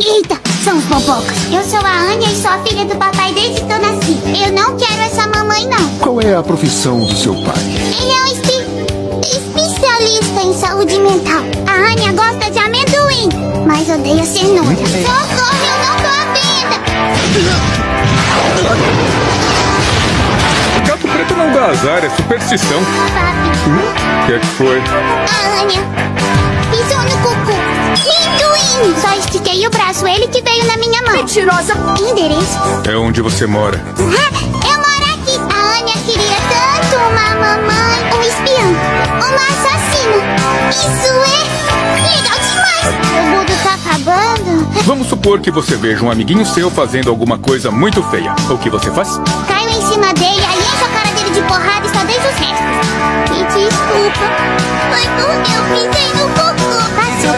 Eita, são os bobocas. Eu sou a Anya e sou a filha do papai desde que eu nasci. Eu não quero essa mamãe, não. Qual é a profissão do seu pai? Ele é um especialista em saúde mental. A Anya gosta de amendoim, mas odeia cenoura. Socorro, eu não tô à venda. Gato preto não dá azar, é superstição. Papi, O que é que foi? a Anya pisou no cocô. Amendoim! Só estiquei o braço, ele que veio na minha mão. Mentirosa! Endereço? É onde você mora. Eu moro aqui. A Anya queria tanto uma mamãe, um espião, uma assassina. Isso é legal demais. O mundo tá acabando. Vamos supor que você veja um amiguinho seu fazendo alguma coisa muito feia. O que você faz? Caio em cima dele, aí encho a cara dele de porrada e só deixo os restos. Me desculpa. Foi porque eu pisei no cocô. Passou.